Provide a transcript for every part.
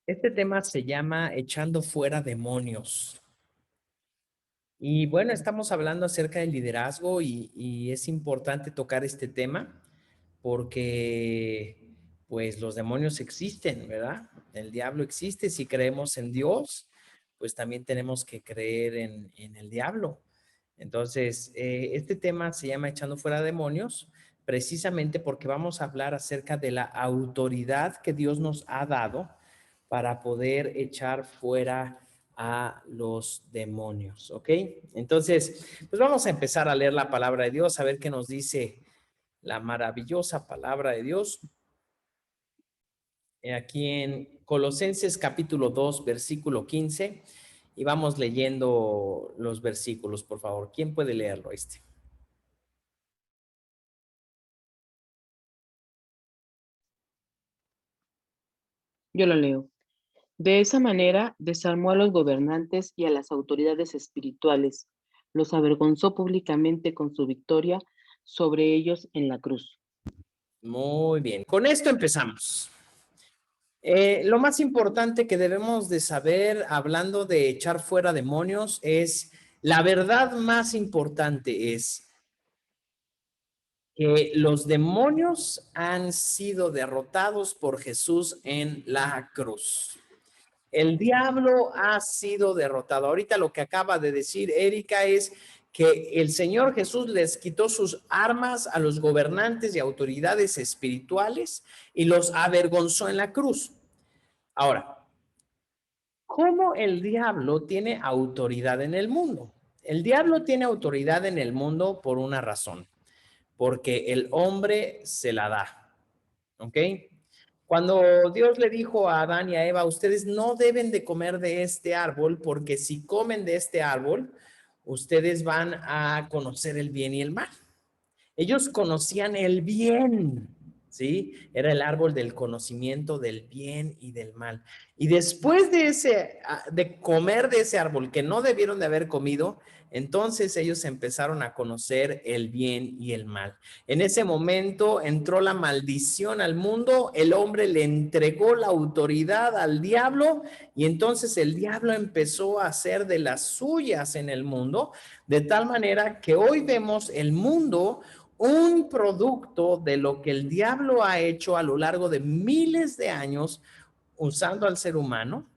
Este tema se llama Echando fuera demonios. Y bueno, estamos hablando acerca del liderazgo y es importante tocar este tema porque pues los demonios existen, ¿verdad? El diablo existe. Si creemos en Dios, pues también tenemos que creer en el diablo. Entonces, este tema se llama Echando fuera demonios, precisamente porque vamos a hablar acerca de la autoridad que Dios nos ha dado para poder echar fuera a los demonios, ¿ok? Entonces, pues vamos a empezar a leer la palabra de Dios, a ver qué nos dice la maravillosa palabra de Dios. Aquí en Colosenses capítulo 2, versículo 15, y vamos leyendo los versículos, por favor. ¿Quién puede leerlo este? Yo lo leo. De esa manera desarmó a los gobernantes y a las autoridades espirituales, los avergonzó públicamente con su victoria sobre ellos en la cruz. Muy bien, con esto empezamos. Lo más importante que debemos de saber hablando de echar fuera demonios es, la verdad más importante es que los demonios han sido derrotados por Jesús en la cruz. El diablo ha sido derrotado. Ahorita lo que acaba de decir Erika es que el Señor Jesús les quitó sus armas a los gobernantes y autoridades espirituales y los avergonzó en la cruz. Ahora, ¿cómo el diablo tiene autoridad en el mundo? El diablo tiene autoridad en el mundo por una razón, porque el hombre se la da, ¿ok? Cuando Dios le dijo a Adán y a Eva, ustedes no deben de comer de este árbol, porque si comen de este árbol, ustedes van a conocer el bien y el mal. Ellos conocían el bien, ¿sí? Era el árbol del conocimiento del bien y del mal. Y después de comer de ese árbol que no debieron de haber comido, entonces ellos empezaron a conocer el bien y el mal. En ese momento entró la maldición al mundo, el hombre le entregó la autoridad al diablo y entonces el diablo empezó a hacer de las suyas en el mundo, de tal manera que hoy vemos el mundo un producto de lo que el diablo ha hecho a lo largo de miles de años usando al ser humano,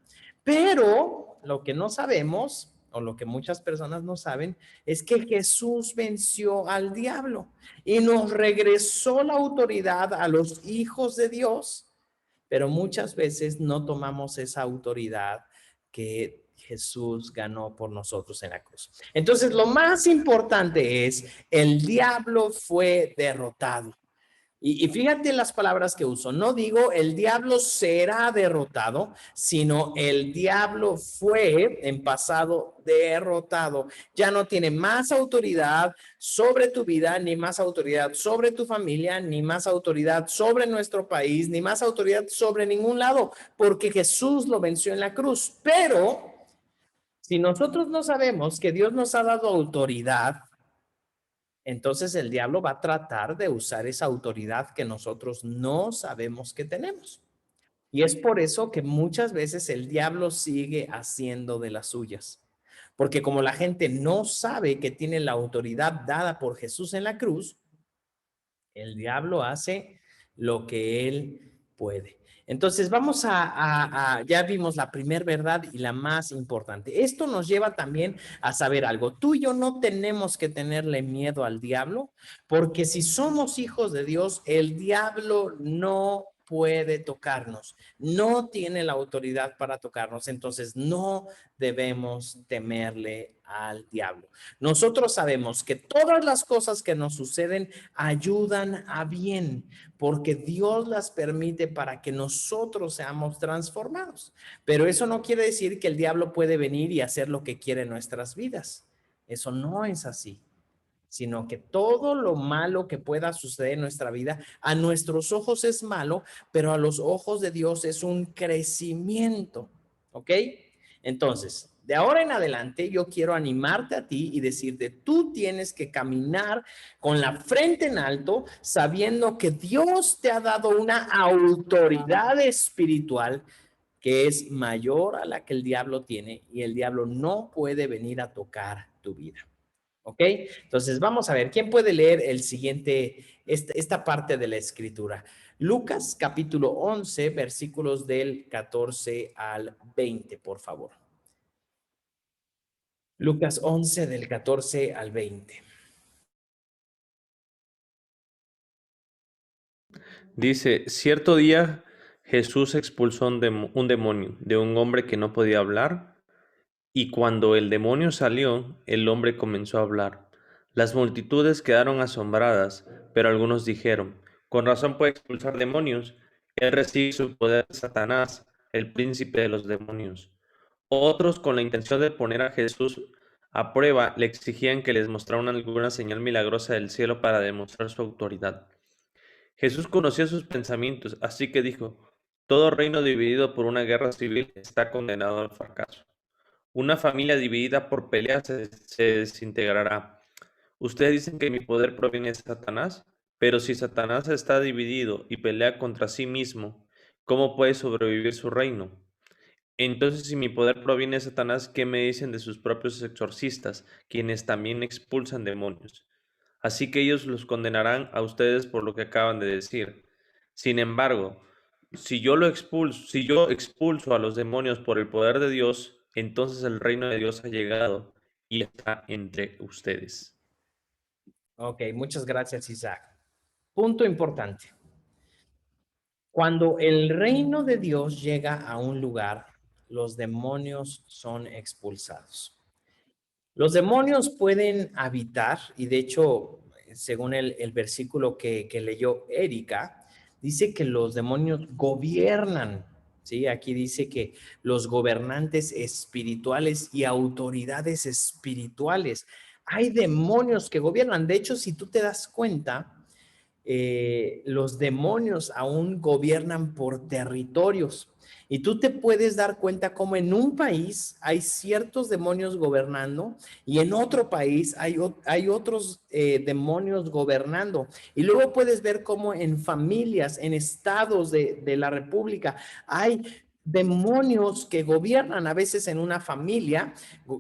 pero lo que no sabemos, o lo que muchas personas no saben, es que Jesús venció al diablo y nos regresó la autoridad a los hijos de Dios, pero muchas veces no tomamos esa autoridad que Jesús ganó por nosotros en la cruz. Entonces, lo más importante es, el diablo fue derrotado. Y fíjate las palabras que uso. No digo el diablo será derrotado, sino el diablo fue en pasado derrotado. Ya no tiene más autoridad sobre tu vida, ni más autoridad sobre tu familia, ni más autoridad sobre nuestro país, ni más autoridad sobre ningún lado, porque Jesús lo venció en la cruz. Pero si nosotros no sabemos que Dios nos ha dado autoridad, entonces el diablo va a tratar de usar esa autoridad que nosotros no sabemos que tenemos. Y es por eso que muchas veces el diablo sigue haciendo de las suyas. Porque como la gente no sabe que tiene la autoridad dada por Jesús en la cruz, el diablo hace lo que él puede. Entonces vamos ya vimos la primera verdad y la más importante. Esto nos lleva también a saber algo. Tú y yo no tenemos que tenerle miedo al diablo, porque si somos hijos de Dios, el diablo no puede tocarnos, no tiene la autoridad para tocarnos, entonces no debemos temerle al diablo. Nosotros sabemos que todas las cosas que nos suceden ayudan a bien, porque Dios las permite para que nosotros seamos transformados. Pero eso no quiere decir que el diablo puede venir y hacer lo que quiere en nuestras vidas. Eso no es así, sino que todo lo malo que pueda suceder en nuestra vida, a nuestros ojos es malo, pero a los ojos de Dios es un crecimiento, ¿ok? Entonces, de ahora en adelante yo quiero animarte a ti y decirte, tú tienes que caminar con la frente en alto, sabiendo que Dios te ha dado una autoridad espiritual que es mayor a la que el diablo tiene y el diablo no puede venir a tocar tu vida. ¿Ok? Entonces vamos a ver, ¿quién puede leer el siguiente, esta parte de la escritura? Lucas capítulo 11, versículos del 14 al 20, por favor. Lucas 11 del 14 al 20. Dice, cierto día Jesús expulsó un demonio de un hombre que no podía hablar, y cuando el demonio salió, el hombre comenzó a hablar. Las multitudes quedaron asombradas, pero algunos dijeron, con razón puede expulsar demonios, él recibe su poder de Satanás, el príncipe de los demonios. Otros, con la intención de poner a Jesús a prueba, le exigían que les mostrara alguna señal milagrosa del cielo para demostrar su autoridad. Jesús conocía sus pensamientos, así que dijo, todo reino dividido por una guerra civil está condenado al fracaso. Una familia dividida por peleas se desintegrará. Ustedes dicen que mi poder proviene de Satanás, pero si Satanás está dividido y pelea contra sí mismo, ¿cómo puede sobrevivir su reino? Entonces, si mi poder proviene de Satanás, ¿qué me dicen de sus propios exorcistas, quienes también expulsan demonios? Así que ellos los condenarán a ustedes por lo que acaban de decir. Sin embargo, si yo expulso a los demonios por el poder de Dios, entonces el reino de Dios ha llegado y está entre ustedes. Ok, muchas gracias, Isaac. Punto importante. Cuando el reino de Dios llega a un lugar, los demonios son expulsados. Los demonios pueden habitar, y de hecho, según el versículo que leyó Erika, dice que los demonios gobiernan, ¿sí? Aquí dice que los gobernantes espirituales y autoridades espirituales. Hay demonios que gobiernan. De hecho, si tú te das cuenta, los demonios aún gobiernan por territorios. Y tú te puedes dar cuenta cómo en un país hay ciertos demonios gobernando y en otro país hay otros demonios gobernando. Y luego puedes ver cómo en familias, en estados de la República, hay demonios que gobiernan. A veces en una familia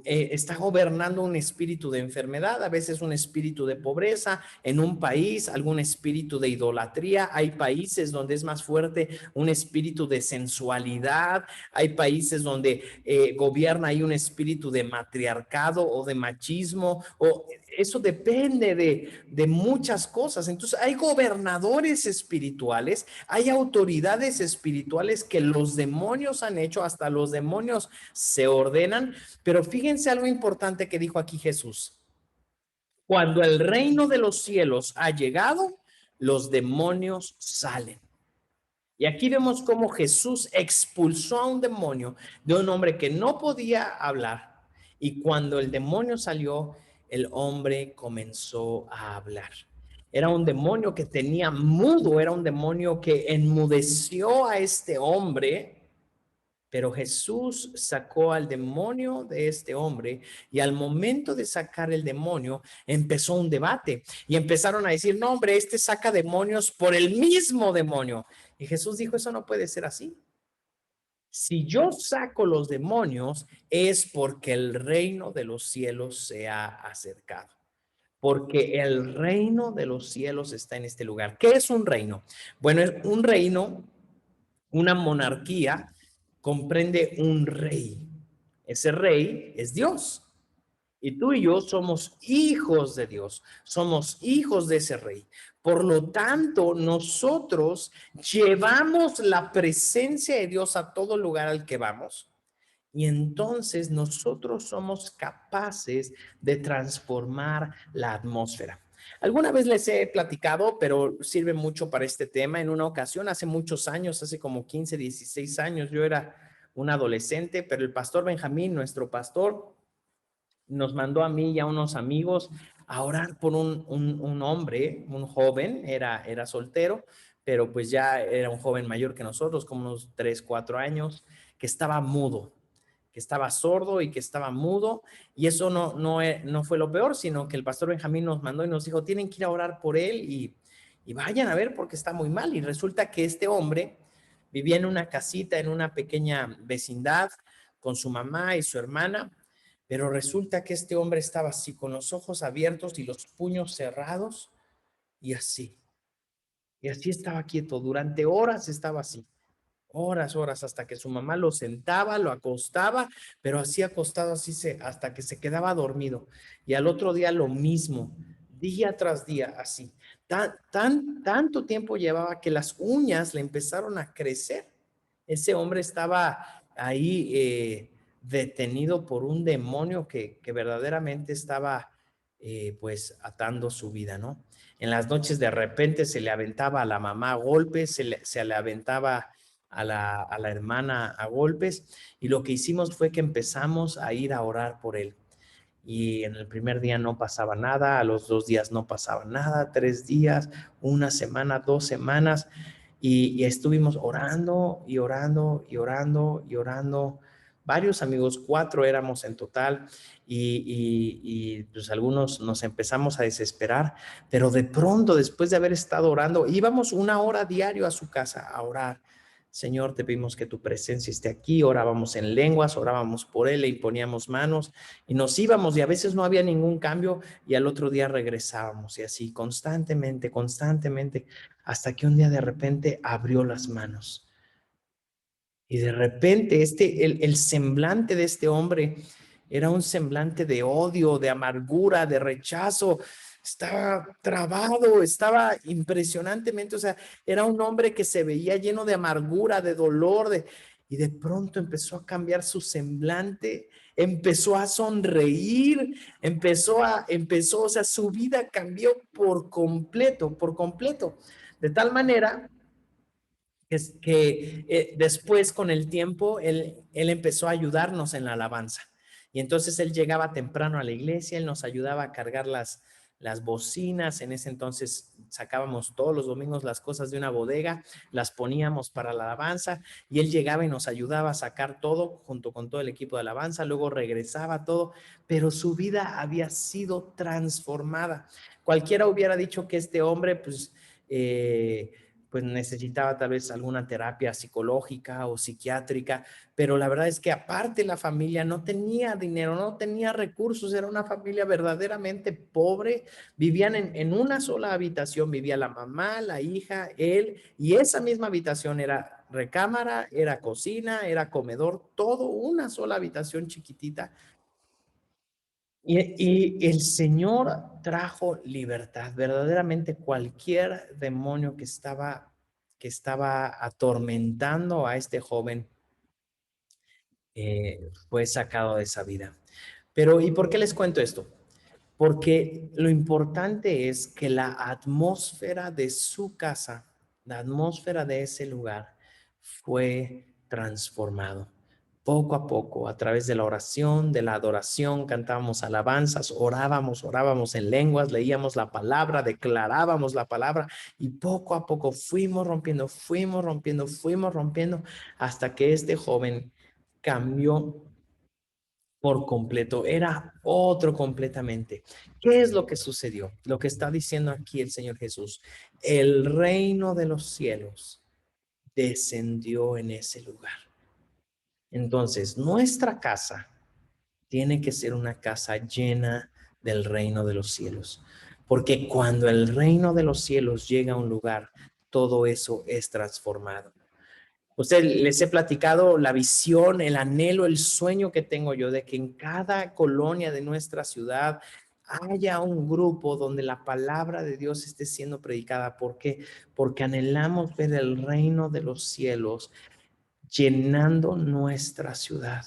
está gobernando un espíritu de enfermedad, a veces un espíritu de pobreza, en un país algún espíritu de idolatría. Hay países donde es más fuerte un espíritu de sensualidad, hay países donde gobierna ahí un espíritu de matriarcado o de machismo, o eso depende de muchas cosas. Entonces hay gobernadores espirituales, hay autoridades espirituales que los demonios han hecho, hasta los demonios se ordenan. Pero fíjense algo importante que dijo aquí Jesús. Cuando el reino de los cielos ha llegado, los demonios salen. Y aquí vemos cómo Jesús expulsó a un demonio de un hombre que no podía hablar. Y cuando el demonio salió, el hombre comenzó a hablar. Era un demonio que tenía mudo, era un demonio que enmudeció a este hombre. Pero Jesús sacó al demonio de este hombre y al momento de sacar el demonio empezó un debate y empezaron a decir, no hombre, este saca demonios por el mismo demonio. Y Jesús dijo, eso no puede ser así. Si yo saco los demonios es porque el reino de los cielos se ha acercado. Porque el reino de los cielos está en este lugar. ¿Qué es un reino? Bueno, es un reino, una monarquía, comprende un rey. Ese rey es Dios. Y tú y yo somos hijos de Dios, somos hijos de ese rey. Por lo tanto, nosotros llevamos la presencia de Dios a todo lugar al que vamos. Y entonces nosotros somos capaces de transformar la atmósfera. Alguna vez les he platicado, pero sirve mucho para este tema. En una ocasión, hace muchos años, hace como 15, 16 años, yo era un adolescente, pero el pastor Benjamín, nuestro pastor, nos mandó a mí y a unos amigos a orar por un hombre, un joven, era soltero, pero pues ya era un joven mayor que nosotros, como unos 3, 4 años, que estaba mudo, que estaba sordo y que estaba mudo. Y eso no fue lo peor, sino que el pastor Benjamín nos mandó y nos dijo, tienen que ir a orar por él y vayan a ver porque está muy mal. Y resulta que este hombre vivía en una casita, en una pequeña vecindad, con su mamá y su hermana, pero resulta que este hombre estaba así, con los ojos abiertos y los puños cerrados, y así. Y así estaba quieto, durante horas estaba así, horas, hasta que su mamá lo sentaba, lo acostaba, pero así acostado, hasta que se quedaba dormido. Y al otro día lo mismo, día tras día, así. Tanto tiempo llevaba que las uñas le empezaron a crecer. Ese hombre estaba ahí detenido por un demonio que verdaderamente estaba pues atando su vida, ¿no? En las noches de repente se le aventaba a la mamá a golpes, se le aventaba a la hermana a golpes, y lo que hicimos fue que empezamos a ir a orar por él. Y en el primer día no pasaba nada, a los 2 días no pasaba nada, 3 días, una semana, 2 semanas, y estuvimos orando y orando y orando y orando. Varios amigos, 4 éramos en total, y pues algunos nos empezamos a desesperar, pero de pronto, después de haber estado orando, íbamos 1 hora diario a su casa a orar. Señor, te pedimos que tu presencia esté aquí. Orábamos en lenguas, orábamos por él, le imponíamos manos y nos íbamos, y a veces no había ningún cambio, y al otro día regresábamos, y así constantemente, hasta que un día de repente abrió las manos. Y de repente el semblante de este hombre era un semblante de odio, de amargura, de rechazo. Estaba trabado, estaba impresionantemente, o sea, era un hombre que se veía lleno de amargura, de dolor, y de pronto empezó a cambiar su semblante, empezó a sonreír, o sea, su vida cambió por completo, de tal manera que después, con el tiempo, él empezó a ayudarnos en la alabanza. Y entonces él llegaba temprano a la iglesia, él nos ayudaba a cargar las bocinas. En ese entonces sacábamos todos los domingos las cosas de una bodega, las poníamos para la alabanza, y él llegaba y nos ayudaba a sacar todo junto con todo el equipo de alabanza. Luego regresaba todo, pero su vida había sido transformada. Cualquiera hubiera dicho que este hombre, pues necesitaba tal vez alguna terapia psicológica o psiquiátrica, pero la verdad es que aparte la familia no tenía dinero, no tenía recursos, era una familia verdaderamente pobre, vivían en una sola habitación, vivía la mamá, la hija, él, y esa misma habitación era recámara, era cocina, era comedor, todo una sola habitación chiquitita. Y el Señor trajo libertad. Verdaderamente cualquier demonio que estaba atormentando a este joven fue sacado de esa vida. Pero, ¿y por qué les cuento esto? Porque lo importante es que la atmósfera de su casa, la atmósfera de ese lugar fue transformado. Poco a poco, a través de la oración, de la adoración, cantábamos alabanzas, orábamos en lenguas, leíamos la palabra, declarábamos la palabra, y poco a poco fuimos rompiendo hasta que este joven cambió por completo, era otro completamente. ¿Qué es lo que sucedió? Lo que está diciendo aquí el Señor Jesús: el reino de los cielos descendió en ese lugar. Entonces, nuestra casa tiene que ser una casa llena del reino de los cielos, porque cuando el reino de los cielos llega a un lugar, todo eso es transformado. Les he platicado la visión, el anhelo, el sueño que tengo yo de que en cada colonia de nuestra ciudad haya un grupo donde la palabra de Dios esté siendo predicada. ¿Por qué? Porque anhelamos ver el reino de los cielos llenando nuestra ciudad,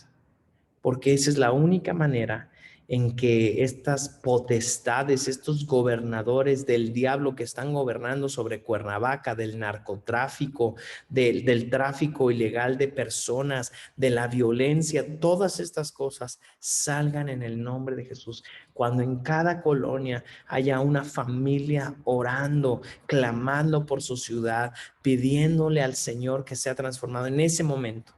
porque esa es la única manera en que estas potestades, estos gobernadores del diablo que están gobernando sobre Cuernavaca, del narcotráfico, del tráfico ilegal de personas, de la violencia, todas estas cosas salgan en el nombre de Jesús. Cuando en cada colonia haya una familia orando, clamando por su ciudad, pidiéndole al Señor que sea transformado, en ese momento,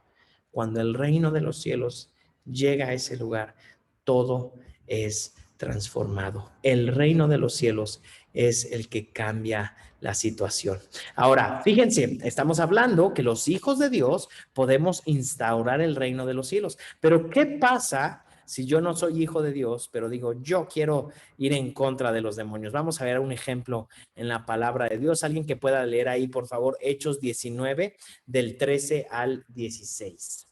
cuando el reino de los cielos llega a ese lugar, todo es transformado. El reino de los cielos es el que cambia la situación. Ahora, fíjense, estamos hablando que los hijos de Dios podemos instaurar el reino de los cielos. Pero ¿qué pasa si yo no soy hijo de Dios, pero digo, yo quiero ir en contra de los demonios? Vamos a ver un ejemplo en la palabra de Dios. Alguien que pueda leer ahí, por favor, Hechos 19, del 13 al 16.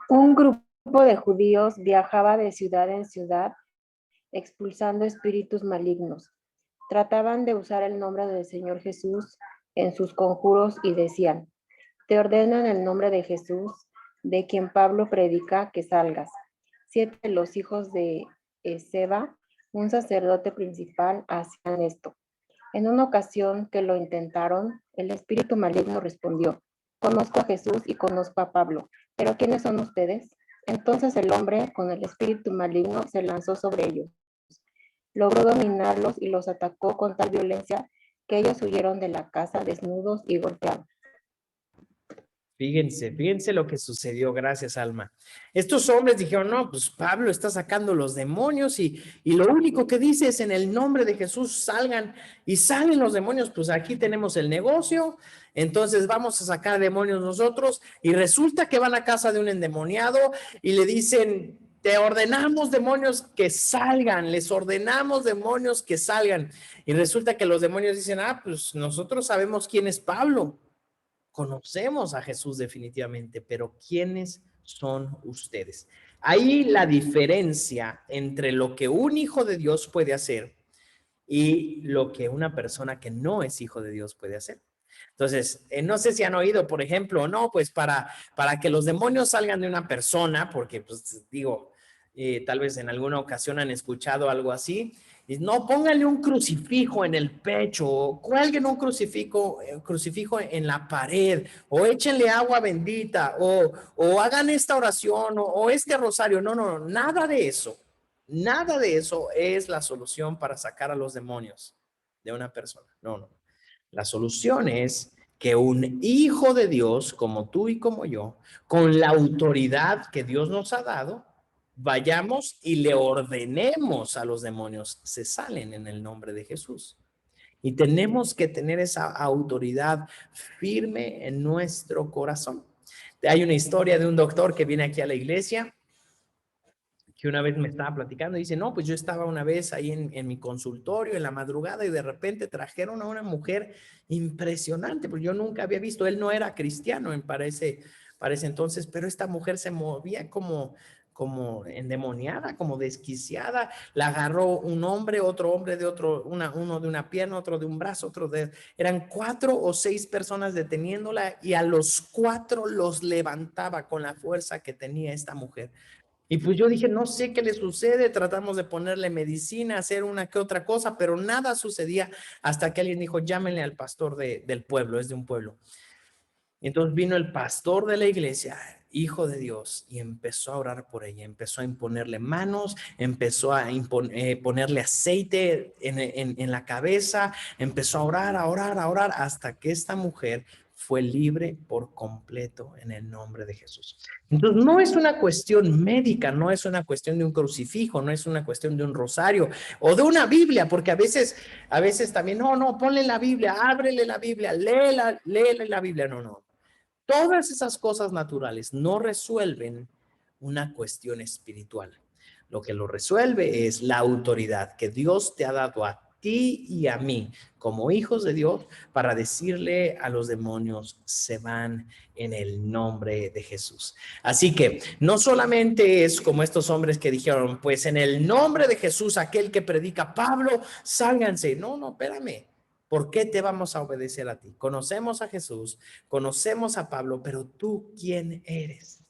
Un grupo de judíos viajaba de ciudad en ciudad expulsando espíritus malignos. Trataban de usar el nombre del Señor Jesús en sus conjuros y decían: te ordeno en el nombre de Jesús, de quien Pablo predica, que salgas. 7 de los hijos de Seba, un sacerdote principal, hacían esto. En una ocasión que lo intentaron, el espíritu maligno respondió: conozco a Jesús y conozco a Pablo, pero ¿quiénes son ustedes? Entonces el hombre con el espíritu maligno se lanzó sobre ellos. Logró dominarlos y los atacó con tal violencia que ellos huyeron de la casa desnudos y golpeados. Fíjense lo que sucedió. Gracias, Alma. Estos hombres dijeron, no, pues Pablo está sacando los demonios y lo único que dice es en el nombre de Jesús salgan, y salen los demonios. Pues aquí tenemos el negocio, entonces vamos a sacar demonios nosotros. Y resulta que van a casa de un endemoniado y le dicen, te ordenamos demonios que salgan, les ordenamos demonios que salgan. Y resulta que los demonios dicen, pues nosotros sabemos quién es Pablo. Conocemos a Jesús definitivamente, pero ¿quiénes son ustedes? Ahí la diferencia entre lo que un hijo de Dios puede hacer y lo que una persona que no es hijo de Dios puede hacer. Entonces, no sé si han oído, por ejemplo, no, pues para que los demonios salgan de una persona, porque pues digo, tal vez en alguna ocasión han escuchado algo así, y no, pónganle un crucifijo en el pecho, o cuelguen un crucifijo en la pared, o échenle agua bendita, o hagan esta oración, o este rosario. No, nada de eso. Nada de eso es la solución para sacar a los demonios de una persona. No. La solución es que un hijo de Dios, como tú y como yo, con la autoridad que Dios nos ha dado, vayamos y le ordenemos a los demonios, se salen en el nombre de Jesús. Y tenemos que tener esa autoridad firme en nuestro corazón. Hay una historia de un doctor que viene aquí a la iglesia, que una vez me estaba platicando y dice, no, pues yo estaba una vez ahí en mi consultorio en la madrugada y de repente trajeron a una mujer impresionante, porque yo nunca había visto, él no era cristiano para ese entonces, pero esta mujer se movía como endemoniada, como desquiciada. La agarró un hombre, otro hombre de otro, uno de una pierna, otro de un brazo, eran 4 o 6 personas deteniéndola y a los 4 los levantaba con la fuerza que tenía esta mujer. Y pues yo dije, no sé qué le sucede, tratamos de ponerle medicina, hacer una que otra cosa, pero nada sucedía hasta que alguien dijo, llámenle al pastor del pueblo, es de un pueblo. Y entonces vino el pastor de la iglesia, hijo de Dios, y empezó a orar por ella, empezó a imponerle manos, empezó a ponerle aceite en la cabeza, empezó a orar, hasta que esta mujer fue libre por completo en el nombre de Jesús. Entonces, no es una cuestión médica, no es una cuestión de un crucifijo, no es una cuestión de un rosario o de una Biblia, porque a veces también, no, ponle la Biblia, ábrele la Biblia, léele la Biblia, no. Todas esas cosas naturales no resuelven una cuestión espiritual. Lo que lo resuelve es la autoridad que Dios te ha dado a ti y a mí como hijos de Dios para decirle a los demonios, se van en el nombre de Jesús. Así que no solamente es como estos hombres que dijeron, pues en el nombre de Jesús, aquel que predica Pablo, sálganse. No, espérame. ¿Por qué te vamos a obedecer a ti? Conocemos a Jesús, conocemos a Pablo, pero tú, ¿quién eres?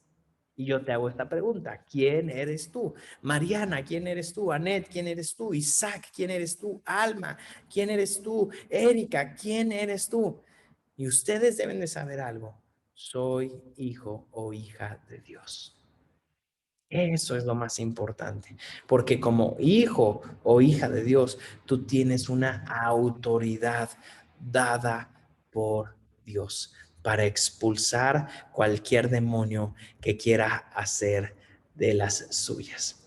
Y yo te hago esta pregunta, ¿quién eres tú? Mariana, ¿quién eres tú? Anet, ¿quién eres tú? Isaac, ¿quién eres tú? Alma, ¿quién eres tú? Erika, ¿quién eres tú? Y ustedes deben de saber algo, soy hijo o hija de Dios. Eso es lo más importante, porque como hijo o hija de Dios, tú tienes una autoridad dada por Dios. para expulsar cualquier demonio que quiera hacer de las suyas.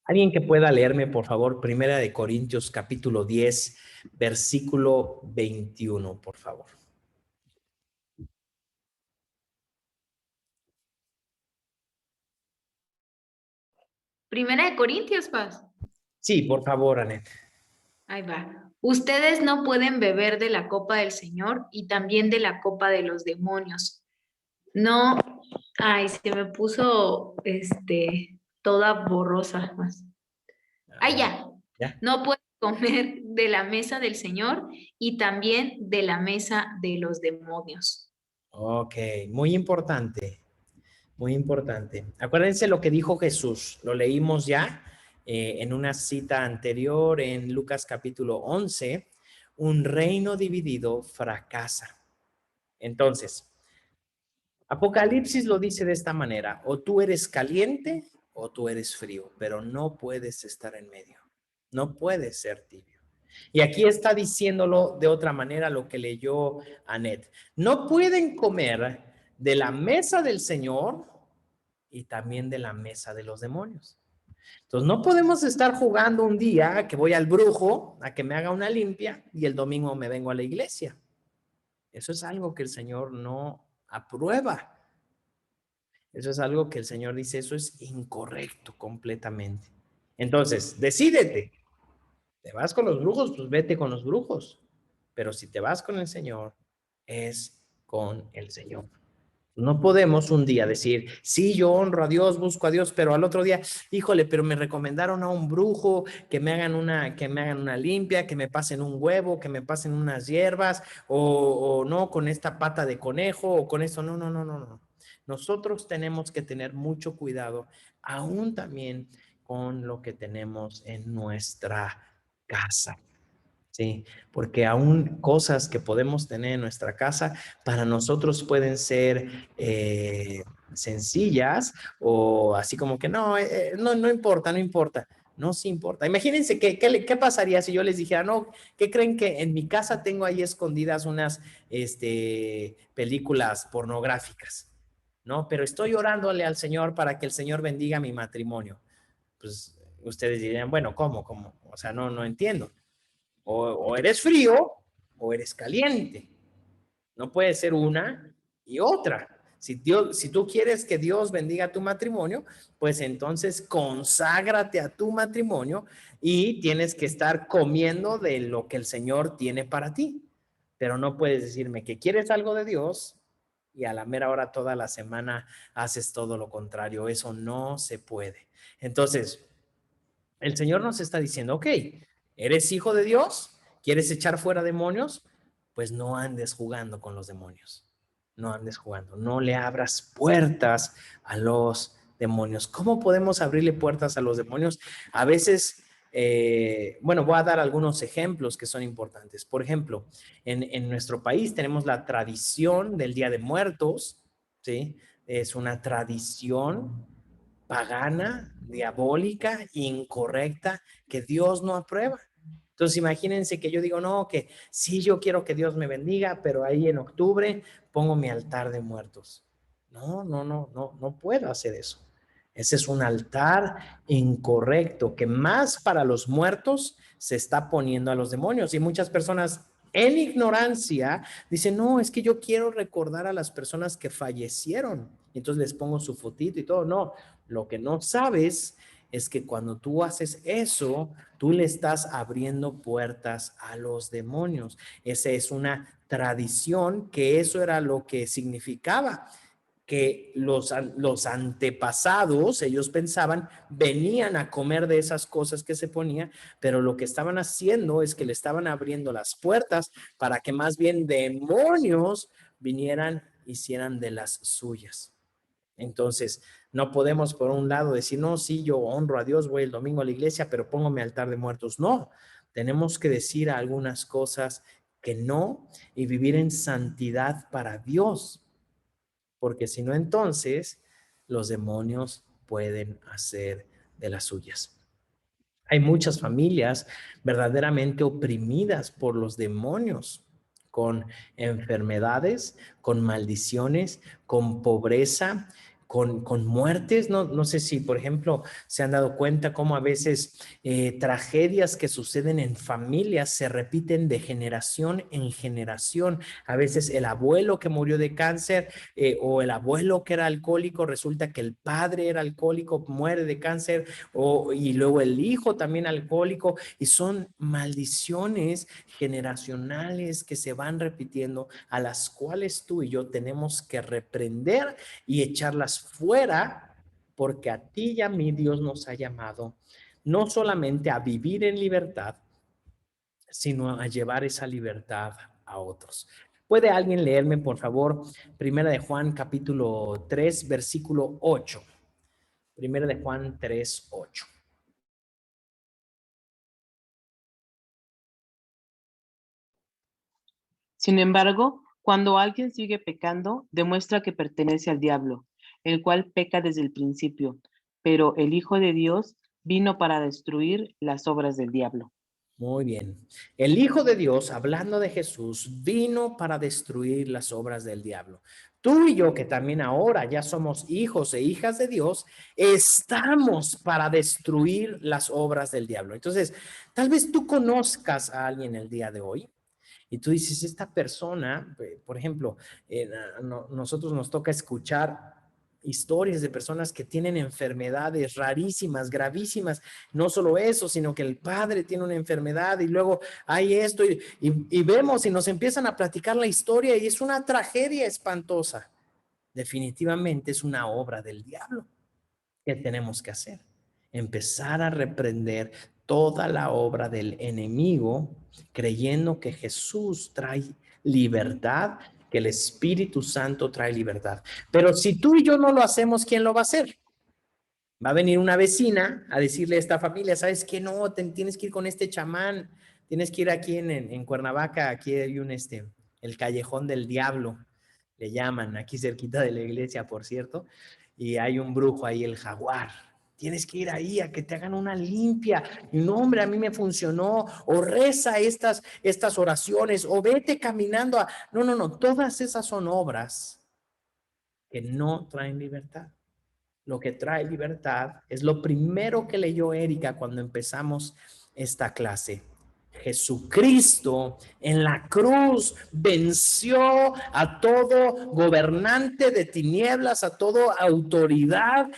Alguien que pueda leerme, por favor, Primera de Corintios capítulo 10, versículo 21, por favor. Primera de Corintios, Paz. Sí, por favor, Anet. Ahí va. Ustedes no pueden beber de la copa del Señor y también de la copa de los demonios. No, ay, se me puso toda borrosa más. Ay, ya. ¿Ya? No pueden comer de la mesa del Señor y también de la mesa de los demonios. Ok, muy importante, muy importante. Acuérdense lo que dijo Jesús, lo leímos ya en una cita anterior en Lucas capítulo 11, un reino dividido fracasa. Entonces, Apocalipsis lo dice de esta manera, o tú eres caliente o tú eres frío, pero no puedes estar en medio, no puedes ser tibio. Y aquí está diciéndolo de otra manera lo que leyó Anet. No pueden comer de la mesa del Señor y también de la mesa de los demonios. Entonces no podemos estar jugando un día que voy al brujo a que me haga una limpia y el domingo me vengo a la iglesia. Eso es algo que el Señor no aprueba. Eso es algo que el Señor dice, eso es incorrecto completamente. Entonces, decídete. ¿Te vas con los brujos? Pues vete con los brujos. Pero si te vas con el Señor, es con el Señor. No podemos un día decir, sí, yo honro a Dios, busco a Dios, pero al otro día, híjole, pero me recomendaron a un brujo que me hagan una limpia, que me pasen un huevo, que me pasen unas hierbas, o no, con esta pata de conejo, o con eso. No, no, no, no, no. Nosotros tenemos que tener mucho cuidado, aún también con lo que tenemos en nuestra casa. Sí, porque aún cosas que podemos tener en nuestra casa para nosotros pueden ser sencillas o así como que no, no importa, no importa. No, sí importa. Imagínense qué pasaría si yo les dijera, no, ¿qué creen que en mi casa tengo ahí escondidas unas películas pornográficas? No, pero estoy orándole al Señor para que el Señor bendiga mi matrimonio. Pues ustedes dirían, bueno, ¿cómo? O sea, no entiendo. O eres frío o eres caliente. No puede ser una y otra. Si tú quieres que Dios bendiga tu matrimonio, pues entonces conságrate a tu matrimonio y tienes que estar comiendo de lo que el Señor tiene para ti. Pero no puedes decirme que quieres algo de Dios y a la mera hora toda la semana haces todo lo contrario. Eso no se puede. Entonces, el Señor nos está diciendo, ok, ¿eres hijo de Dios? ¿Quieres echar fuera demonios? Pues no andes jugando con los demonios. No andes jugando. No le abras puertas a los demonios. ¿Cómo podemos abrirle puertas a los demonios? A veces, bueno, voy a dar algunos ejemplos que son importantes. Por ejemplo, en nuestro país tenemos la tradición del Día de Muertos, ¿sí? Es una tradición pagana, diabólica, incorrecta, que Dios no aprueba. Entonces imagínense que yo digo, no, que sí, yo quiero que Dios me bendiga, pero ahí en octubre pongo mi altar de muertos. No puedo hacer eso. Ese es un altar incorrecto que más para los muertos se está poniendo a los demonios. Y muchas personas en ignorancia dicen, no, es que yo quiero recordar a las personas que fallecieron. Entonces les pongo su fotito y todo. No, lo que no sabes es que cuando tú haces eso, tú le estás abriendo puertas a los demonios. Esa es una tradición que eso era lo que significaba, que los antepasados, ellos pensaban, venían a comer de esas cosas que se ponía, pero lo que estaban haciendo es que le estaban abriendo las puertas para que más bien demonios vinieran, hicieran de las suyas. Entonces, no podemos por un lado decir, no, sí, yo honro a Dios, voy el domingo a la iglesia, pero pongo mi altar de muertos. No, tenemos que decir algunas cosas que no y vivir en santidad para Dios, porque si no, entonces los demonios pueden hacer de las suyas. Hay muchas familias verdaderamente oprimidas por los demonios con enfermedades, con maldiciones, con pobreza, con muertes. No sé si, por ejemplo, se han dado cuenta cómo a veces tragedias que suceden en familias se repiten de generación en generación. A veces el abuelo que murió de cáncer o el abuelo que era alcohólico, resulta que el padre era alcohólico, muere de cáncer, y luego el hijo también alcohólico, y son maldiciones generacionales que se van repitiendo, a las cuales tú y yo tenemos que reprender y echarlas fuera, porque a ti y a mí Dios nos ha llamado no solamente a vivir en libertad, sino a llevar esa libertad a otros. ¿Puede alguien leerme, por favor, Primera de Juan, capítulo 3, versículo 8? Primera de Juan 3, 8. Sin embargo, cuando alguien sigue pecando, demuestra que pertenece al diablo, el cual peca desde el principio, pero el Hijo de Dios vino para destruir las obras del diablo. Muy bien. El Hijo de Dios, hablando de Jesús, vino para destruir las obras del diablo. Tú y yo, que también ahora ya somos hijos e hijas de Dios, estamos para destruir las obras del diablo. Entonces, tal vez tú conozcas a alguien el día de hoy y tú dices, esta persona, por ejemplo, nosotros nos toca escuchar historias de personas que tienen enfermedades rarísimas, gravísimas. No solo eso, sino que el padre tiene una enfermedad y luego hay esto y vemos y nos empiezan a platicar la historia y es una tragedia espantosa. Definitivamente es una obra del diablo. ¿Qué tenemos que hacer? Empezar a reprender toda la obra del enemigo, creyendo que Jesús trae libertad, que el Espíritu Santo trae libertad. Pero si tú y yo no lo hacemos, ¿quién lo va a hacer? Va a venir una vecina a decirle a esta familia, ¿sabes qué? No, tienes que ir con este chamán, tienes que ir aquí en Cuernavaca, aquí hay el Callejón del Diablo, le llaman, aquí cerquita de la iglesia, por cierto, y hay un brujo ahí, el jaguar. Tienes que ir ahí a que te hagan una limpia. Y no, hombre, a mí me funcionó. O reza estas oraciones, o vete caminando a... No, todas esas son obras que no traen libertad. Lo que trae libertad es lo primero que leyó Erika cuando empezamos esta clase. Jesucristo en la cruz venció a todo gobernante de tinieblas, a toda autoridad,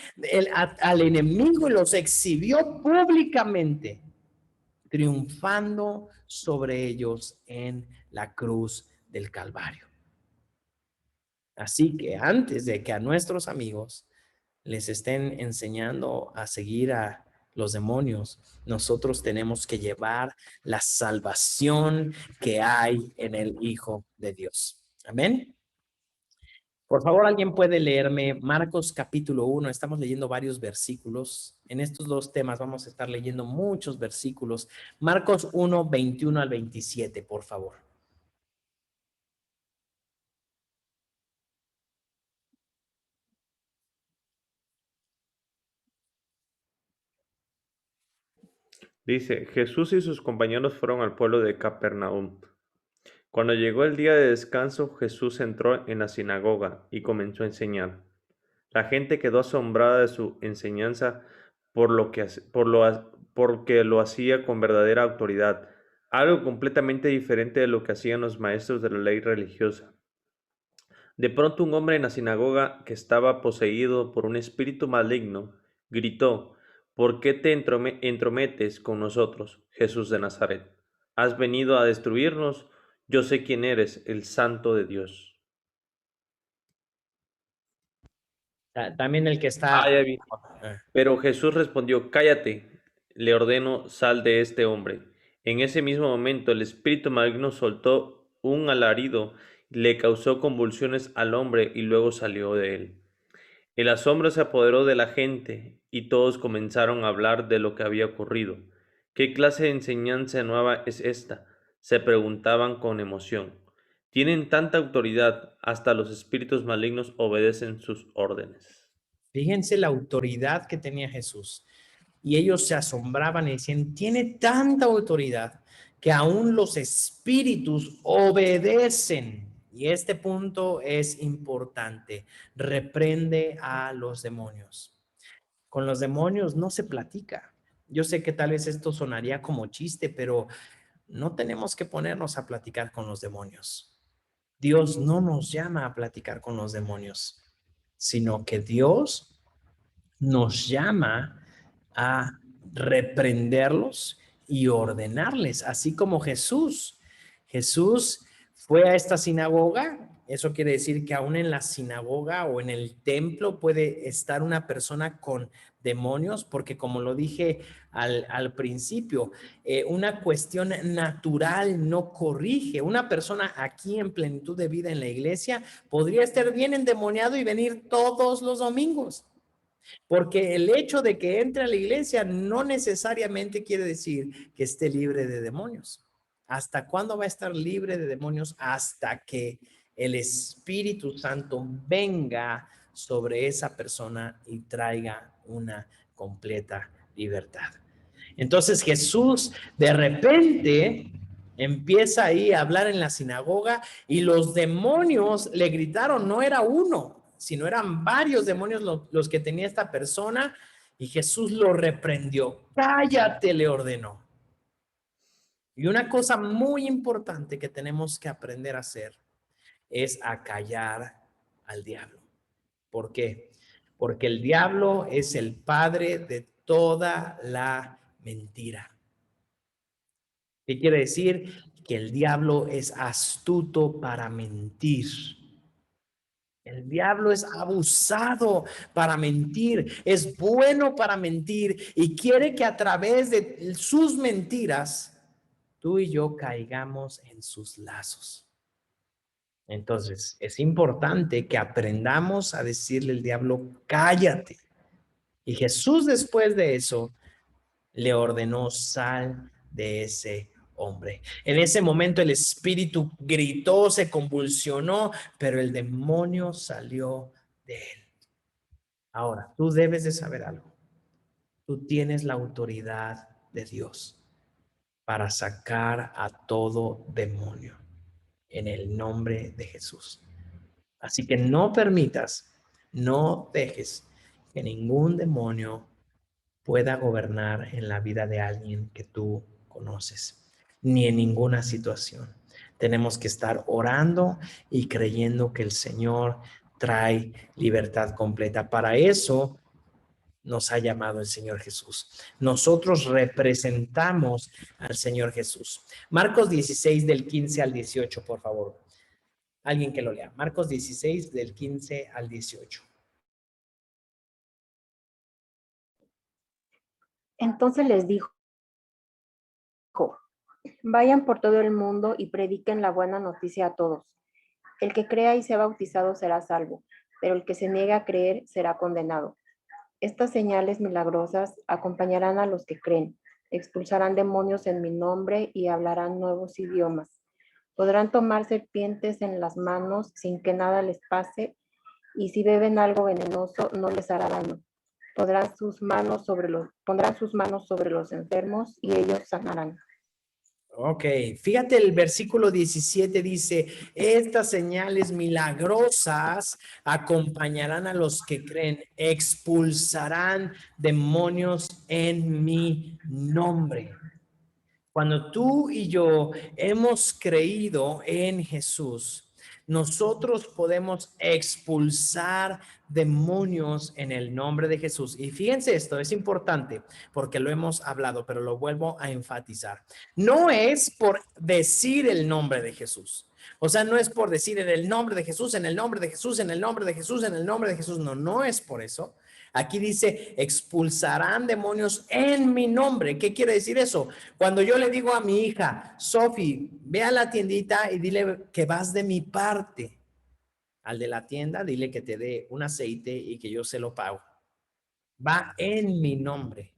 al enemigo, y los exhibió públicamente, triunfando sobre ellos en la cruz del Calvario. Así que antes de que a nuestros amigos les estén enseñando a seguir a los demonios, nosotros tenemos que llevar la salvación que hay en el Hijo de Dios. Amén. Por favor, ¿alguien puede leerme Marcos capítulo 1? Estamos leyendo varios versículos. En estos dos temas vamos a estar leyendo muchos versículos. Marcos 1, 21 al 27, por favor. Dice, Jesús y sus compañeros fueron al pueblo de Capernaum. Cuando llegó el día de descanso, Jesús entró en la sinagoga y comenzó a enseñar. La gente quedó asombrada de su enseñanza porque lo hacía con verdadera autoridad, algo completamente diferente de lo que hacían los maestros de la ley religiosa. De pronto un hombre en la sinagoga que estaba poseído por un espíritu maligno gritó, ¿por qué te entrometes con nosotros, Jesús de Nazaret? ¿Has venido a destruirnos? Yo sé quién eres, el Santo de Dios. También el que está... Ya vi. Pero Jesús respondió, cállate, le ordeno, sal de este hombre. En ese mismo momento el espíritu maligno soltó un alarido, le causó convulsiones al hombre y luego salió de él. El asombro se apoderó de la gente y todos comenzaron a hablar de lo que había ocurrido. ¿Qué clase de enseñanza nueva es esta?, se preguntaban con emoción. Tienen tanta autoridad, hasta los espíritus malignos obedecen sus órdenes. Fíjense la autoridad que tenía Jesús. Y ellos se asombraban y decían, tiene tanta autoridad que aún los espíritus obedecen. Y este punto es importante. Reprende a los demonios. Con los demonios no se platica. Yo sé que tal vez esto sonaría como chiste, pero no tenemos que ponernos a platicar con los demonios. Dios no nos llama a platicar con los demonios, sino que Dios nos llama a reprenderlos y ordenarles, así como Jesús. Jesús fue a esta sinagoga. Eso quiere decir que aún en la sinagoga o en el templo puede estar una persona con demonios, porque como lo dije al principio, una cuestión natural no corrige. Una persona aquí en plenitud de vida en la iglesia podría estar bien endemoniado y venir todos los domingos. Porque el hecho de que entre a la iglesia no necesariamente quiere decir que esté libre de demonios. ¿Hasta cuándo va a estar libre de demonios? Hasta que el Espíritu Santo venga sobre esa persona y traiga una completa libertad. Entonces Jesús de repente empieza ahí a hablar en la sinagoga y los demonios le gritaron, no era uno, sino eran varios demonios los que tenía esta persona, y Jesús lo reprendió. Cállate, le ordenó. Y una cosa muy importante que tenemos que aprender a hacer es a callar al diablo. ¿Por qué? Porque el diablo es el padre de toda la mentira. ¿Qué quiere decir? Que el diablo es astuto para mentir. El diablo es abusado para mentir, es bueno para mentir y quiere que a través de sus mentiras tú y yo caigamos en sus lazos. Entonces, es importante que aprendamos a decirle al diablo, cállate. Y Jesús después de eso le ordenó, sal de ese hombre. En ese momento el espíritu gritó, se convulsionó, pero el demonio salió de él. Ahora, tú debes de saber algo. Tú tienes la autoridad de Dios para sacar a todo demonio en el nombre de Jesús. Así que no permitas, no dejes que ningún demonio pueda gobernar en la vida de alguien que tú conoces, ni en ninguna situación. Tenemos que estar orando y creyendo que el Señor trae libertad completa. Para eso nos ha llamado el Señor Jesús. Nosotros representamos al Señor Jesús. Marcos 16 del 15 al 18, por favor. Alguien que lo lea. Marcos 16 del 15 al 18. Entonces les dijo, vayan por todo el mundo y prediquen la buena noticia a todos. El que crea y sea bautizado será salvo, pero el que se niegue a creer será condenado. Estas señales milagrosas acompañarán a los que creen. Expulsarán demonios en mi nombre y hablarán nuevos idiomas. Podrán tomar serpientes en las manos sin que nada les pase, y si beben algo venenoso no les hará daño. Pondrán sus manos sobre los enfermos y ellos sanarán. Ok, fíjate el versículo 17 dice, estas señales milagrosas acompañarán a los que creen, expulsarán demonios en mi nombre. Cuando tú y yo hemos creído en Jesús, nosotros podemos expulsar demonios en el nombre de Jesús. Y fíjense esto, es importante porque lo hemos hablado, pero lo vuelvo a enfatizar. No es por decir el nombre de Jesús. O sea, no es por decir en el nombre de Jesús, en el nombre de Jesús, en el nombre de Jesús, en el nombre de Jesús. No, no es por eso. Aquí dice, expulsarán demonios en mi nombre. ¿Qué quiere decir eso? Cuando yo le digo a mi hija, Sofi, ve a la tiendita y dile que vas de mi parte. Al de la tienda, dile que te dé un aceite y que yo se lo pago. Va en mi nombre.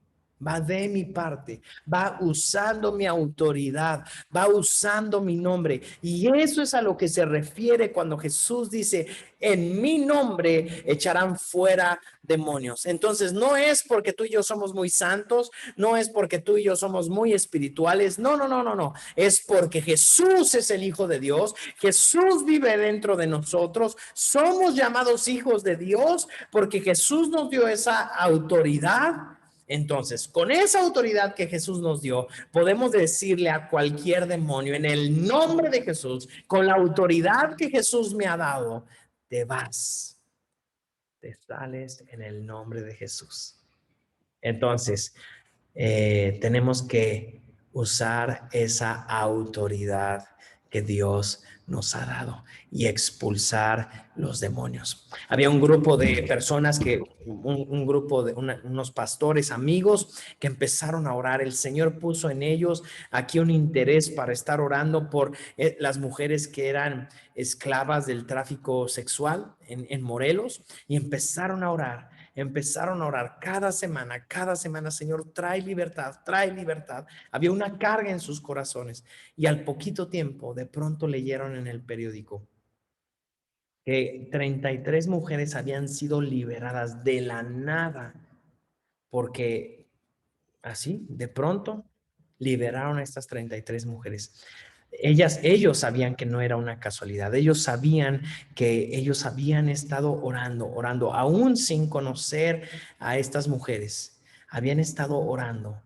va de mi parte, va usando mi autoridad, va usando mi nombre. Y eso es a lo que se refiere cuando Jesús dice, en mi nombre echarán fuera demonios. Entonces, no es porque tú y yo somos muy santos, no es porque tú y yo somos muy espirituales, no, no, no, no, no. Es porque Jesús es el Hijo de Dios, Jesús vive dentro de nosotros, somos llamados hijos de Dios porque Jesús nos dio esa autoridad. Entonces, con esa autoridad que Jesús nos dio, podemos decirle a cualquier demonio en el nombre de Jesús, con la autoridad que Jesús me ha dado, te vas, te sales en el nombre de Jesús. Entonces, tenemos que usar esa autoridad que Dios nos ha dado y expulsar los demonios. Había un grupo de personas un grupo de unos pastores amigos que empezaron a orar. El Señor puso en ellos aquí un interés para estar orando por las mujeres que eran esclavas del tráfico sexual en Morelos, y empezaron a orar cada semana, Señor, trae libertad, trae libertad. Había una carga en sus corazones y al poquito tiempo, de pronto leyeron en el periódico que 33 mujeres habían sido liberadas de la nada, porque así, de pronto, liberaron a estas 33 mujeres. Ellos sabían que no era una casualidad. Ellos sabían que ellos habían estado orando, aún sin conocer a estas mujeres. Habían estado orando.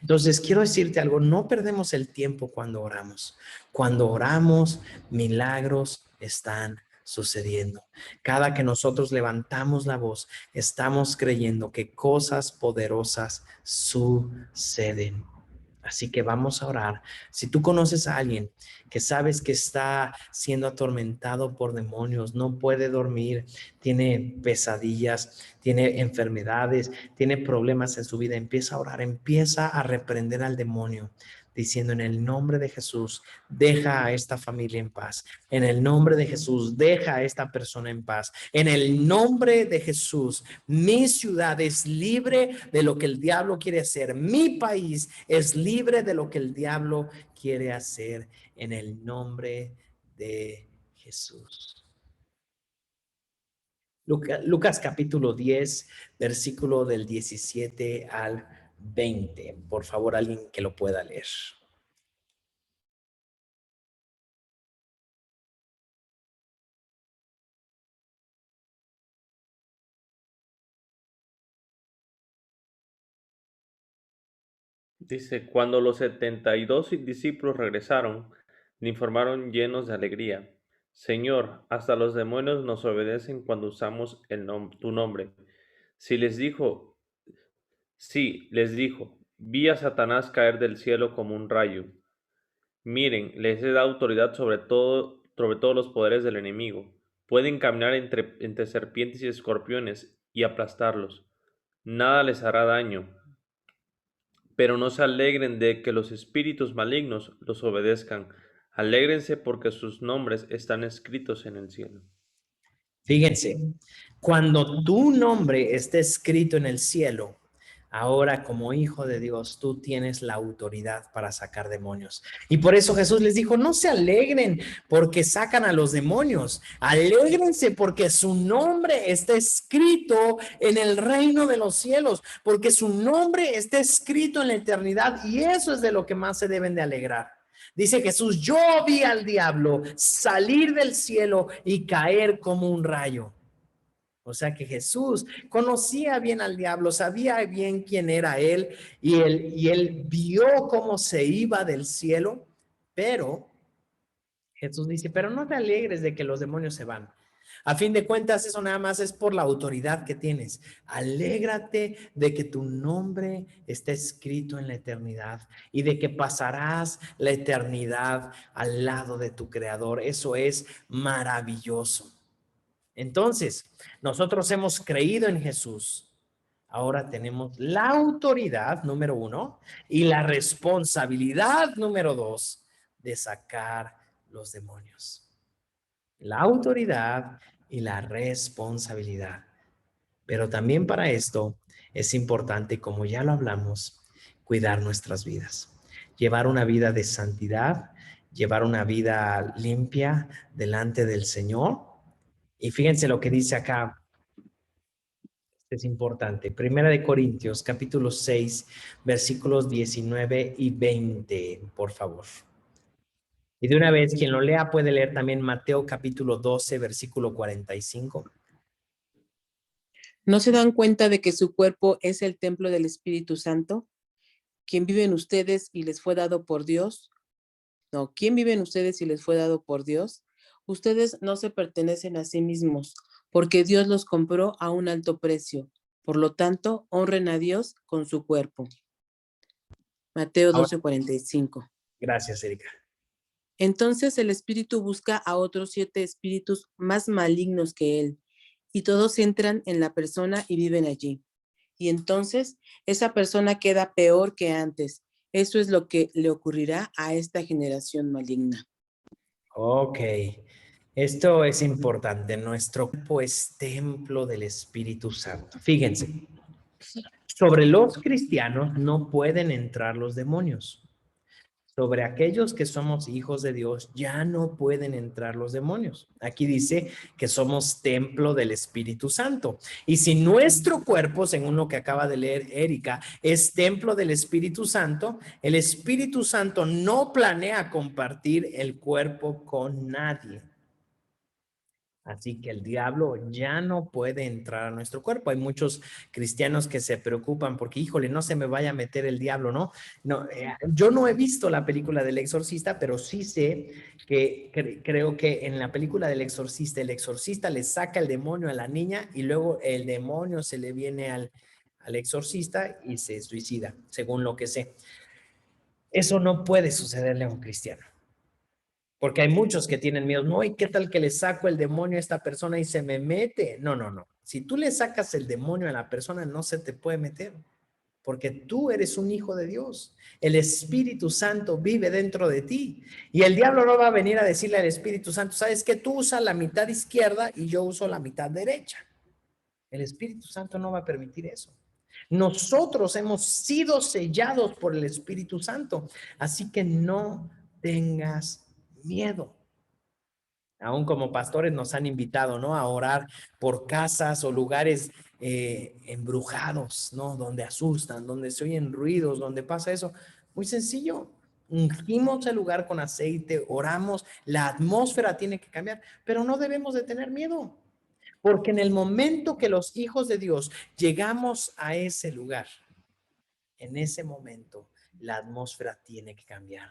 Entonces, quiero decirte algo, no perdemos el tiempo cuando oramos. Cuando oramos, milagros están sucediendo. Cada que nosotros levantamos la voz, estamos creyendo que cosas poderosas suceden. Así que vamos a orar. Si tú conoces a alguien que sabes que está siendo atormentado por demonios, no puede dormir, tiene pesadillas, tiene enfermedades, tiene problemas en su vida, empieza a orar, empieza a reprender al demonio, diciendo: en el nombre de Jesús, deja a esta familia en paz. En el nombre de Jesús, deja a esta persona en paz. En el nombre de Jesús, mi ciudad es libre de lo que el diablo quiere hacer. Mi país es libre de lo que el diablo quiere hacer. En el nombre de Jesús. Lucas capítulo 10, versículo del 17 al 20. Por favor, alguien que lo pueda leer. Dice, cuando los 72 discípulos regresaron, le informaron llenos de alegría: Señor, hasta los demonios nos obedecen cuando usamos tu nombre. Sí, les dijo, vi a Satanás caer del cielo como un rayo. Miren, les he dado autoridad sobre todos los poderes del enemigo. Pueden caminar entre serpientes y escorpiones y aplastarlos. Nada les hará daño. Pero no se alegren de que los espíritus malignos los obedezcan. Alégrense porque sus nombres están escritos en el cielo. Fíjense, cuando tu nombre esté escrito en el cielo, ahora como hijo de Dios, tú tienes la autoridad para sacar demonios. Y por eso Jesús les dijo: no se alegren porque sacan a los demonios. Alégrense porque su nombre está escrito en el reino de los cielos, porque su nombre está escrito en la eternidad, y eso es de lo que más se deben de alegrar. Dice Jesús: yo vi al diablo salir del cielo y caer como un rayo. O sea que Jesús conocía bien al diablo, sabía bien quién era él, y él vio cómo se iba del cielo. Pero Jesús dice: pero no te alegres de que los demonios se van. A fin de cuentas, eso nada más es por la autoridad que tienes. Alégrate de que tu nombre está escrito en la eternidad y de que pasarás la eternidad al lado de tu Creador. Eso es maravilloso. Entonces, nosotros hemos creído en Jesús. Ahora tenemos la autoridad, número 1, y la responsabilidad, número 2, de sacar los demonios. La autoridad y la responsabilidad. Pero también para esto Es importante, como ya lo hablamos, cuidar nuestras vidas, llevar una vida de santidad, llevar una vida limpia delante del Señor. Y fíjense lo que dice acá, es importante. Primera de Corintios, capítulo 6, versículos 19 y 20, por favor. Y de una vez, quien lo lea puede leer también Mateo capítulo 12, versículo 45. ¿No se dan cuenta de que su cuerpo es el templo del Espíritu Santo, quien vive en ustedes y les fue dado por Dios? No, ¿quién vive en ustedes y les fue dado por Dios? Ustedes no se pertenecen a sí mismos, porque Dios los compró a un alto precio. Por lo tanto, honren a Dios con su cuerpo. Mateo Ahora, 12:45. gracias, Erika. Entonces el espíritu busca a otros 7 espíritus más malignos que él, y todos entran en la persona y viven allí. Y entonces esa persona queda peor que antes. Eso es lo que le ocurrirá a esta generación maligna. Ok, esto es importante. Nuestro cuerpo es templo del Espíritu Santo. Fíjense, sobre los cristianos no pueden entrar los demonios. Sobre aquellos que somos hijos de Dios, ya no pueden entrar los demonios. Aquí dice que somos templo del Espíritu Santo. Y si nuestro cuerpo, según lo que acaba de leer Erika, es templo del Espíritu Santo, el Espíritu Santo no planea compartir el cuerpo con nadie. Así que el diablo ya no puede entrar a nuestro cuerpo. Hay muchos cristianos que se preocupan porque, híjole, no se me vaya a meter el diablo, ¿no? No, yo no he visto la película del exorcista, pero sí sé que creo que en la película del exorcista, el exorcista le saca el demonio a la niña y luego el demonio se le viene al exorcista y se suicida, según lo que sé. Eso no puede sucederle a un cristiano. Porque hay muchos que tienen miedo. No, ¿y qué tal que le saco el demonio a esta persona y se me mete? No, no, no. Si tú le sacas el demonio a la persona, no se te puede meter. Porque tú eres un hijo de Dios. El Espíritu Santo vive dentro de ti. Y el diablo no va a venir a decirle al Espíritu Santo, ¿sabes qué? Tú usas la mitad izquierda y yo uso la mitad derecha. El Espíritu Santo no va a permitir eso. Nosotros hemos sido sellados por el Espíritu Santo. Así que no tengas miedo. Aún como pastores nos han invitado, ¿no? A orar por casas o lugares embrujados, ¿no? Donde asustan, donde se oyen ruidos, donde pasa eso. Muy sencillo. Ungimos el lugar con aceite, oramos, la atmósfera tiene que cambiar, pero no debemos de tener miedo, porque en el momento que los hijos de Dios llegamos a ese lugar, en ese momento la atmósfera tiene que cambiar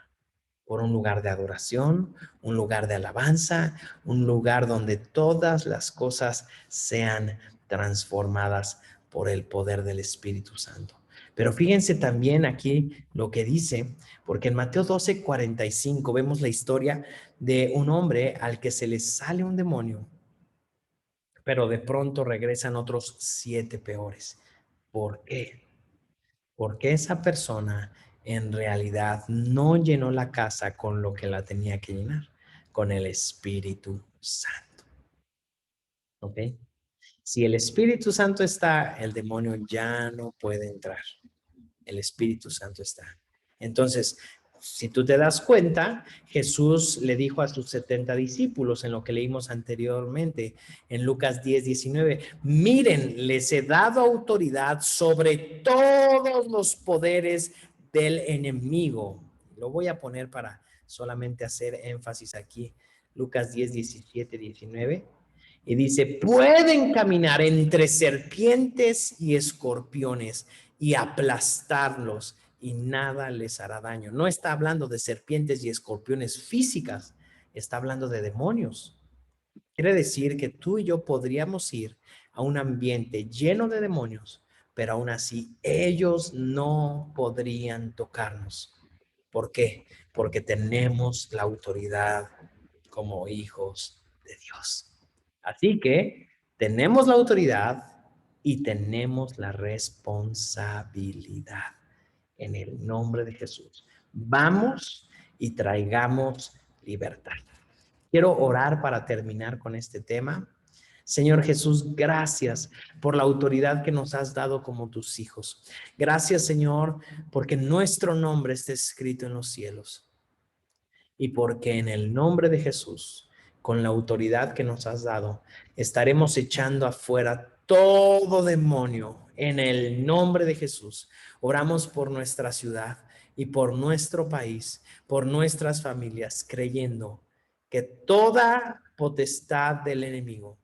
por un lugar de adoración, un lugar de alabanza, un lugar donde todas las cosas sean transformadas por el poder del Espíritu Santo. Pero fíjense también aquí lo que dice, porque en Mateo 12:45 vemos la historia de un hombre al que se le sale un demonio, pero de pronto regresan otros 7 peores. ¿Por qué? Porque esa persona en realidad no llenó la casa con lo que la tenía que llenar, con el Espíritu Santo. ¿Ok? Si el Espíritu Santo está, el demonio ya no puede entrar. El Espíritu Santo está. Entonces, si tú te das cuenta, Jesús le dijo a sus 70 discípulos en lo que leímos anteriormente en Lucas 10:19, miren, les he dado autoridad sobre todos los poderes del enemigo. Lo voy a poner para solamente hacer énfasis aquí. Lucas 10:17-19. Y dice, pueden caminar entre serpientes y escorpiones y aplastarlos y nada les hará daño. No está hablando de serpientes y escorpiones físicas, está hablando de demonios. Quiere decir que tú y yo podríamos ir a un ambiente lleno de demonios, pero aún así ellos no podrían tocarnos. ¿Por qué? Porque tenemos la autoridad como hijos de Dios. Así que tenemos la autoridad y tenemos la responsabilidad en el nombre de Jesús. Vamos y traigamos libertad. Quiero orar para terminar con este tema. Señor Jesús, gracias por la autoridad que nos has dado como tus hijos. Gracias, Señor, porque nuestro nombre está escrito en los cielos y porque en el nombre de Jesús, con la autoridad que nos has dado, estaremos echando afuera todo demonio en el nombre de Jesús. Oramos por nuestra ciudad y por nuestro país, por nuestras familias, creyendo que toda potestad del enemigo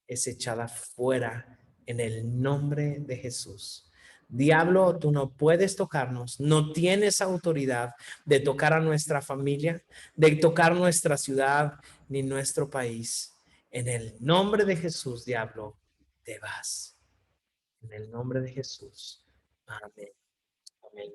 es echada fuera en el nombre de Jesús. Diablo, tú no puedes tocarnos, no tienes autoridad de tocar a nuestra familia, de tocar nuestra ciudad ni nuestro país. En el nombre de Jesús, diablo, te vas. En el nombre de Jesús. Amén. Amén.